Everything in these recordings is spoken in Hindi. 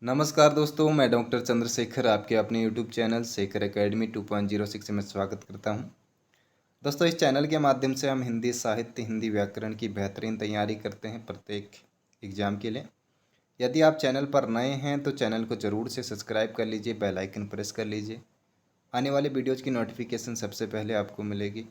नमस्कार दोस्तों, मैं डॉक्टर चंद्रशेखर आपके अपने यूट्यूब चैनल शेखर एकेडमी 2.06 में स्वागत करता हूं। दोस्तों, इस चैनल के माध्यम से हम हिंदी साहित्य, हिंदी व्याकरण की बेहतरीन तैयारी करते हैं प्रत्येक एग्ज़ाम के लिए। यदि आप चैनल पर नए हैं तो चैनल को ज़रूर से सब्सक्राइब कर लीजिए, बेल आइकन प्रेस कर लीजिए। आने वाले वीडियोज़ की नोटिफिकेशन सबसे पहले आपको मिलेगी।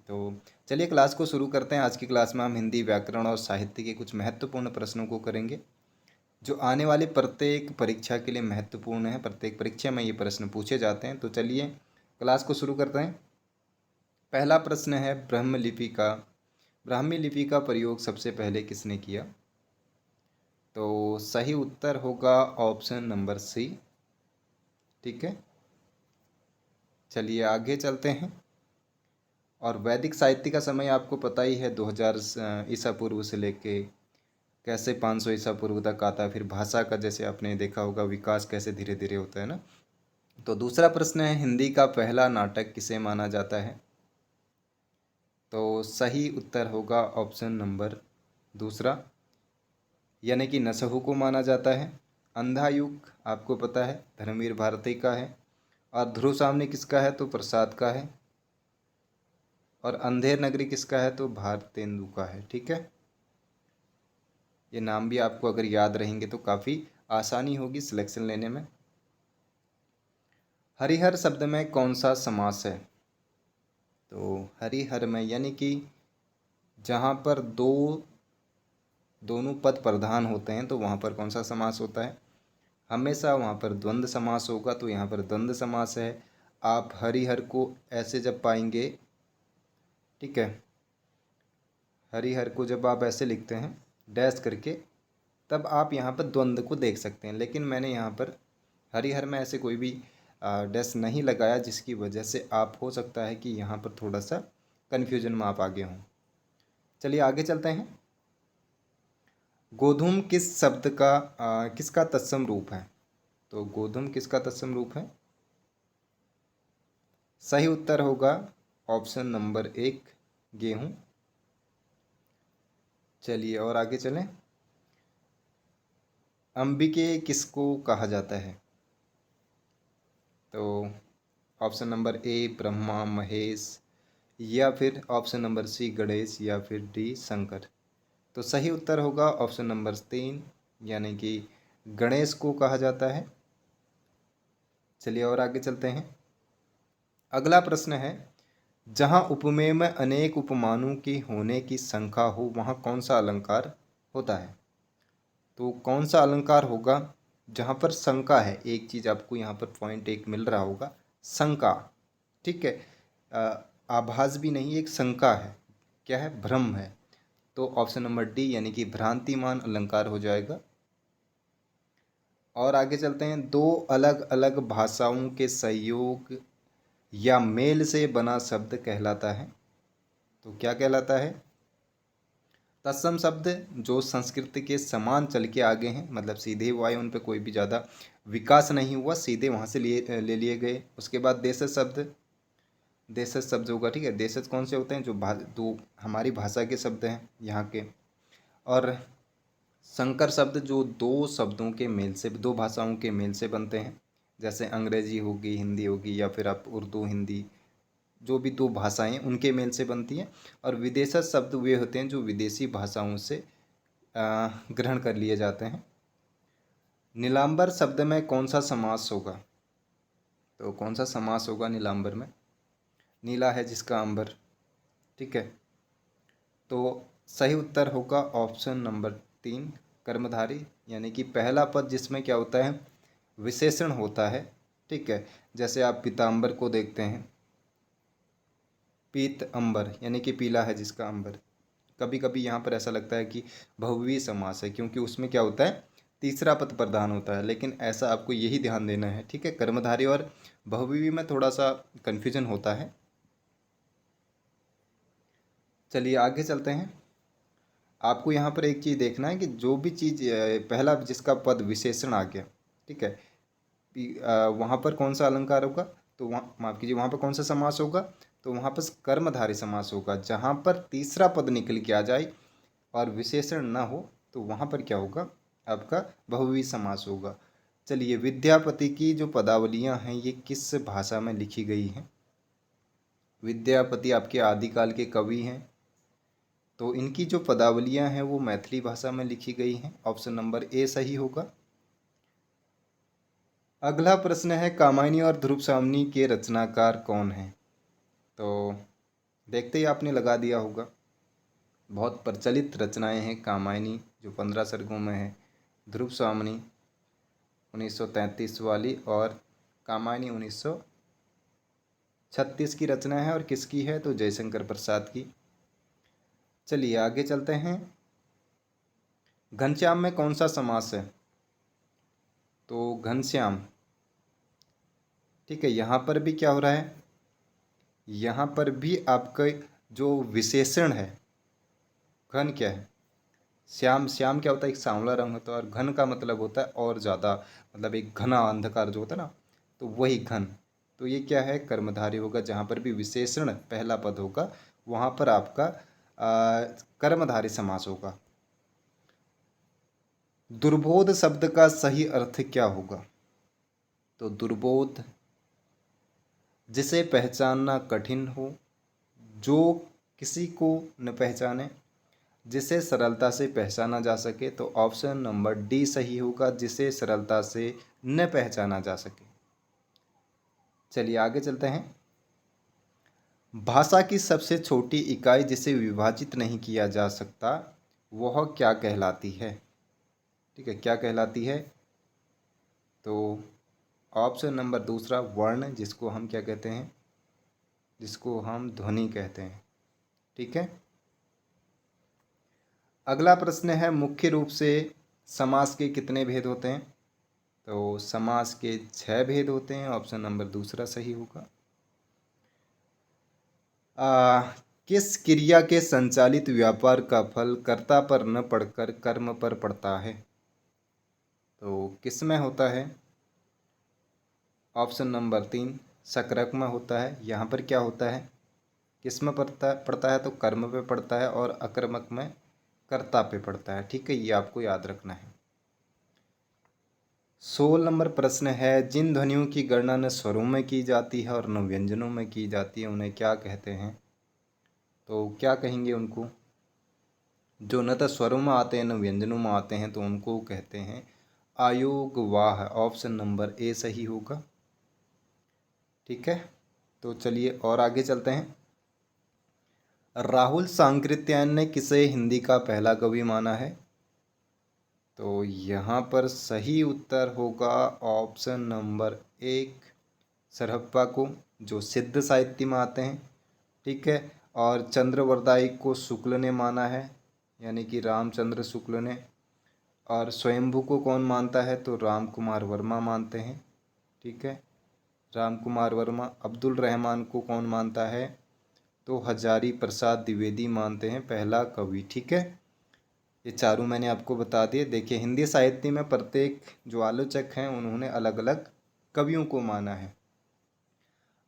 तो चलिए क्लास को शुरू करते हैं। आज की क्लास में हम हिंदी व्याकरण और साहित्य के कुछ महत्वपूर्ण प्रश्नों को करेंगे जो आने वाली प्रत्येक परीक्षा के लिए महत्वपूर्ण है। प्रत्येक परीक्षा में ये प्रश्न पूछे जाते हैं। तो चलिए क्लास को शुरू करते हैं। पहला प्रश्न है ब्राह्मी लिपि का प्रयोग सबसे पहले किसने किया? तो सही उत्तर होगा ऑप्शन नंबर सी। ठीक है, चलिए आगे चलते हैं। और वैदिक साहित्य का समय आपको पता ही है, 2000 ईसा पूर्व से लेके कैसे 500 ईसा पूर्व तक आता है। फिर भाषा का जैसे आपने देखा होगा विकास कैसे धीरे धीरे होता है ना। तो दूसरा प्रश्न है, हिंदी का पहला नाटक किसे माना जाता है? तो सही उत्तर होगा ऑप्शन नंबर दूसरा, यानी कि नसहु को माना जाता है। अंधा युग आपको पता है धर्मवीर भारती का है। और ध्रुव सामने किसका है? तो प्रसाद का है। और अंधेर नगरी किसका है? तो भारतेंदु का है। ठीक है, ये नाम भी आपको अगर याद रहेंगे तो काफ़ी आसानी होगी सिलेक्शन लेने में। हरिहर शब्द में कौन सा समास है? तो हरिहर में यानी कि जहाँ पर दोनों पद प्रधान होते हैं तो वहाँ पर कौन सा समास होता है? हमेशा वहाँ पर द्वंद्व समास होगा। तो यहाँ पर द्वंद्व समास है। आप हरिहर को ऐसे जब पाएंगे, ठीक है, हरिहर को जब आप ऐसे लिखते हैं डैश करके, तब आप यहाँ पर द्वंद्व को देख सकते हैं। लेकिन मैंने यहाँ पर हरिहर में ऐसे कोई भी डैश नहीं लगाया, जिसकी वजह से आप हो सकता है कि यहाँ पर थोड़ा सा कन्फ्यूजन में आप आगे हों। चलिए आगे चलते हैं। गोधूम किस शब्द का किसका तत्सम रूप है? तो गोधूम किसका तत्सम रूप है? सही उत्तर होगा ऑप्शन नंबर एक, गेहूं। चलिए और आगे चलें। अंबिके किसको कहा जाता है? तो option number A Brahma Mahesh, या फिर ऑप्शन नंबर सी गणेश, या फिर डी शंकर। तो सही उत्तर होगा ऑप्शन नंबर तीन, यानी कि गणेश को कहा जाता है। चलिए और आगे चलते हैं। अगला प्रश्न है, जहाँ उपमेय में अनेक उपमानों की होने की शंका हो वहाँ कौन सा अलंकार होता है? तो कौन सा अलंकार होगा जहाँ पर शंका है? एक चीज़ आपको यहाँ पर पॉइंट एक मिल रहा होगा, शंका। ठीक है, आभास भी नहीं, एक शंका है। क्या है? भ्रम है। तो ऑप्शन नंबर डी, यानी कि भ्रांतिमान अलंकार हो जाएगा। और आगे चलते हैं। दो अलग अलग भाषाओं के संयोग या मेल से बना शब्द कहलाता है। तो क्या कहलाता है? तत्सम शब्द जो संस्कृत के समान चल के आगे हैं, मतलब सीधे वो आए, उन पर कोई भी ज़्यादा विकास नहीं हुआ, सीधे वहाँ से ले लिए गए। उसके बाद देशज शब्द होगा। ठीक है, देशज कौन से होते हैं? जो दो हमारी भाषा के शब्द हैं यहाँ के। और संकर शब्द जो दो शब्दों के मेल से, दो भाषाओं के मेल से बनते हैं, जैसे अंग्रेजी होगी, हिंदी होगी, या फिर आप उर्दू हिंदी, जो भी दो भाषाएं उनके मेल से बनती हैं। और विदेशज शब्द वे होते हैं जो विदेशी भाषाओं से ग्रहण कर लिए जाते हैं। नीलांबर शब्द में कौन सा समास होगा? तो कौन सा समास होगा नीलांबर में? नीला है जिसका अंबर। ठीक है, तो सही उत्तर होगा ऑप्शन नंबर तीन, कर्मधारी, यानी कि पहला पद जिसमें क्या होता है? विशेषण होता है। ठीक है, जैसे आप पीताम्बर को देखते हैं, पीत अंबर, यानी कि पीला है जिसका अंबर। कभी कभी यहाँ पर ऐसा लगता है कि बहुव्रीहि समास है, क्योंकि उसमें क्या होता है? तीसरा पद प्रधान होता है। लेकिन ऐसा आपको यही ध्यान देना है। ठीक है, कर्मधारी और बहुव्रीहि में थोड़ा सा कन्फ्यूजन होता है। चलिए आगे चलते हैं। आपको यहाँ पर एक चीज़ देखना है कि जो भी चीज़ पहला जिसका पद विशेषण आ गया, ठीक है, वहाँ पर कौन सा अलंकार होगा? तो वहाँ माफ़ कीजिए, वहाँ पर कौन सा समास होगा? तो वहाँ पर कर्मधारी समास होगा। जहाँ पर तीसरा पद निकल के आ जाए और विशेषण ना हो, तो वहाँ पर क्या होगा? आपका बहुव्रीहि समास होगा। चलिए, विद्यापति की जो पदावलियाँ हैं ये किस भाषा में लिखी गई हैं? विद्यापति आपके आदिकाल के कवि हैं, तो इनकी जो पदावलियाँ हैं वो मैथिली भाषा में लिखी गई हैं। ऑप्शन नंबर ए सही होगा। अगला प्रश्न है, कामायनी और ध्रुव सावनी के रचनाकार कौन हैं? तो देखते ही आपने लगा दिया होगा। बहुत प्रचलित रचनाएं हैं कामायनी जो 15 सर्गों में है, ध्रुव सावनी 1933 वाली, और कामायनी 1936 की रचना है। और किसकी है? तो जयशंकर प्रसाद की। चलिए आगे चलते हैं। घनश्याम में कौन सा समास है? तो घनश्याम, ठीक है, यहाँ पर भी क्या हो रहा है? यहाँ पर भी आपका जो विशेषण है, घन क्या है? श्याम, श्याम क्या होता है? एक सांवला रंग होता है, और घन का मतलब होता है और ज़्यादा, मतलब एक घना अंधकार जो होता है ना, तो वही घन। तो ये क्या है? कर्मधारय होगा। जहाँ पर भी विशेषण पहला पद होगा वहाँ पर आपका कर्मधारय समास होगा। दुर्बोध शब्द का सही अर्थ क्या होगा? तो दुर्बोध, जिसे पहचानना कठिन हो, जो किसी को न पहचाने, जिसे सरलता से पहचाना जा सके। तो ऑप्शन नंबर डी सही होगा, जिसे सरलता से न पहचाना जा सके। चलिए आगे चलते हैं। भाषा की सबसे छोटी इकाई जिसे विभाजित नहीं किया जा सकता वह क्या कहलाती है? ठीक है, क्या कहलाती है? तो ऑप्शन नंबर दूसरा, वर्ण, जिसको हम क्या कहते हैं? जिसको हम ध्वनि कहते हैं। ठीक है। अगला प्रश्न है, मुख्य रूप से समास के कितने भेद होते हैं? तो समास के 6 भेद होते हैं। ऑप्शन नंबर दूसरा सही होगा। किस क्रिया के संचालित व्यापार का फल कर्ता पर न पड़कर कर्म पर पड़ता है? तो किस में होता है? ऑप्शन नंबर 3, सकरक में होता है। यहाँ पर क्या होता है? किस में पड़ता है? तो कर्म पे पड़ता है, और अकर्मक में कर्ता पे पड़ता है। ठीक है, ये आपको याद रखना है। 16 नंबर प्रश्न है, जिन ध्वनियों की गणना न स्वरों में की जाती है और न व्यंजनों में की जाती है उन्हें क्या कहते हैं? तो क्या कहेंगे उनको? जो न तो स्वरों में आते हैं न व्यंजनों में आते हैं, तो उनको कहते हैं आयोगवाह। ऑप्शन नंबर ए सही होगा। ठीक है, तो चलिए और आगे चलते हैं। राहुल सांकृत्यायन ने किसे हिंदी का पहला कवि माना है? तो यहाँ पर सही उत्तर होगा ऑप्शन नंबर 1, सरहप्पा को, जो सिद्ध साहित्य में आते हैं। ठीक है, और चंद्रवरदाई को शुक्ल ने माना है, यानी कि रामचंद्र शुक्ल ने। और स्वयंभू को कौन मानता है? तो राम कुमार वर्मा मानते हैं। ठीक है, राम कुमार वर्मा। अब्दुल रहमान को कौन मानता है? तो हजारी प्रसाद द्विवेदी मानते हैं पहला कवि। ठीक है, ये चारों मैंने आपको बता दिए। देखिए, हिंदी साहित्य में प्रत्येक जो आलोचक हैं उन्होंने अलग अलग कवियों को माना है।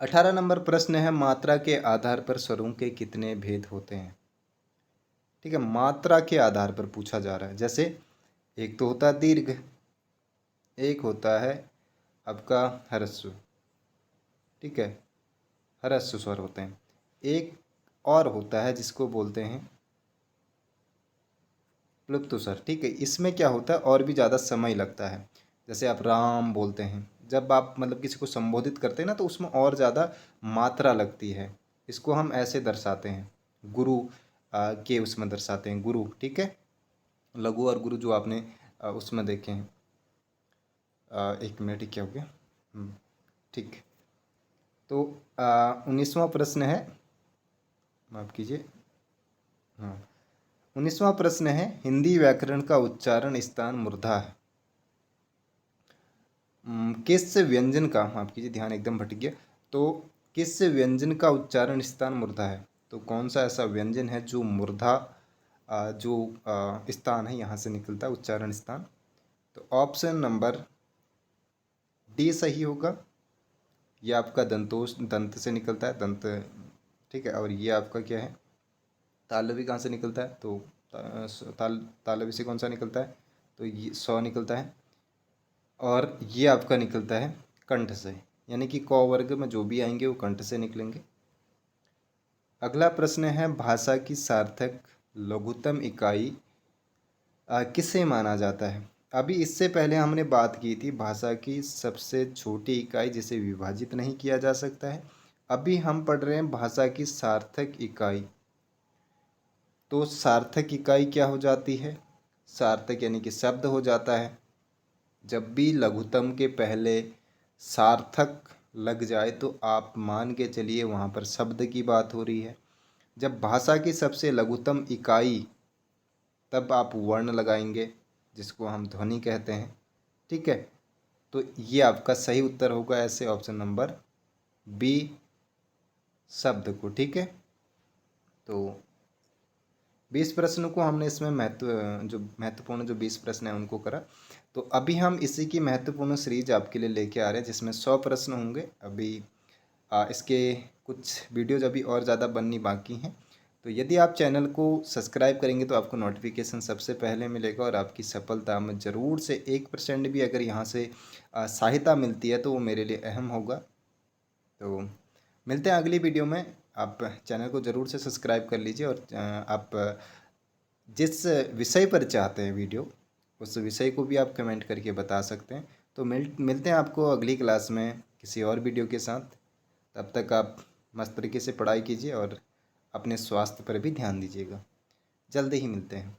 18 नंबर प्रश्न है, मात्रा के आधार पर स्वरों के कितने भेद होते हैं? ठीक है, मात्रा के आधार पर पूछा जा रहा है। जैसे एक तो होता है दीर्घ, एक होता है आपका ह्रस्व। ठीक है, ह्रस्व स्वर होते हैं। एक और होता है जिसको बोलते हैं प्लुप्त स्वर। ठीक है, इसमें क्या होता है और भी ज़्यादा समय लगता है। जैसे आप राम बोलते हैं, जब आप मतलब किसी को संबोधित करते हैं ना, तो उसमें और ज़्यादा मात्रा लगती है। इसको हम ऐसे दर्शाते हैं, गुरु के उसमें दर्शाते हैं, गुरु। ठीक है, लघु और गुरु जो आपने उसमें देखे हैं। एक मिनट, क्या हो गया? ठीक, तो 19वां प्रश्न है, माफ़ कीजिए। हाँ, 19वां प्रश्न है, हिंदी व्याकरण का उच्चारण स्थान मूर्धा है। किस व्यंजन का, माफ कीजिए ध्यान एकदम भटक गया, तो किस व्यंजन का उच्चारण स्थान मूर्धा है? तो कौन सा ऐसा व्यंजन है जो मूर्धा जो स्थान है यहाँ से निकलता है, उच्चारण स्थान? तो ऑप्शन नंबर डी सही होगा। ये आपका दंतोष, दंत से निकलता है, दंत। ठीक है, और ये आपका क्या है? तालवी कहाँ से निकलता है? तो तालवी से कौन सा निकलता है? तो ये सौ निकलता है। और ये आपका निकलता है कंठ से, यानी कि क वर्ग में जो भी आएंगे वो कंठ से निकलेंगे। अगला प्रश्न है, भाषा की सार्थक लघुत्तम इकाई किसे माना जाता है? अभी इससे पहले हमने बात की थी भाषा की सबसे छोटी इकाई जिसे विभाजित नहीं किया जा सकता है। अभी हम पढ़ रहे हैं भाषा की सार्थक इकाई। तो सार्थक इकाई क्या हो जाती है? सार्थक यानी कि शब्द हो जाता है। जब भी लघुत्तम के पहले सार्थक लग जाए तो आप मान के चलिए वहाँ पर शब्द की बात हो रही है। जब भाषा की सबसे लघुत्तम इकाई, तब आप वर्ण लगाएंगे जिसको हम ध्वनि कहते हैं। ठीक है, तो ये आपका सही उत्तर होगा ऐसे ऑप्शन नंबर बी, शब्द को। ठीक है, तो 20 प्रश्नों को हमने इसमें महत्वपूर्ण जो 20 प्रश्न हैं उनको करा। तो अभी हम इसी की महत्वपूर्ण सीरीज आपके लिए लेके आ रहे हैं जिसमें 100 प्रश्न होंगे। अभी इसके कुछ वीडियोज अभी और ज़्यादा बननी बाकी हैं। तो यदि आप चैनल को सब्सक्राइब करेंगे तो आपको नोटिफिकेशन सबसे पहले मिलेगा और आपकी सफलता में ज़रूर से 1% भी अगर यहाँ से सहायता मिलती है तो वो मेरे लिए अहम होगा। तो मिलते हैं अगली वीडियो में। आप चैनल को ज़रूर से सब्सक्राइब कर लीजिए और आप जिस विषय पर चाहते हैं वीडियो, उस विषय को भी आप कमेंट करके बता सकते हैं। तो मिलते हैं आपको अगली क्लास में किसी और वीडियो के साथ। तब तक आप मस्त तरीके से पढ़ाई कीजिए और अपने स्वास्थ्य पर भी ध्यान दीजिएगा। जल्दी ही मिलते हैं।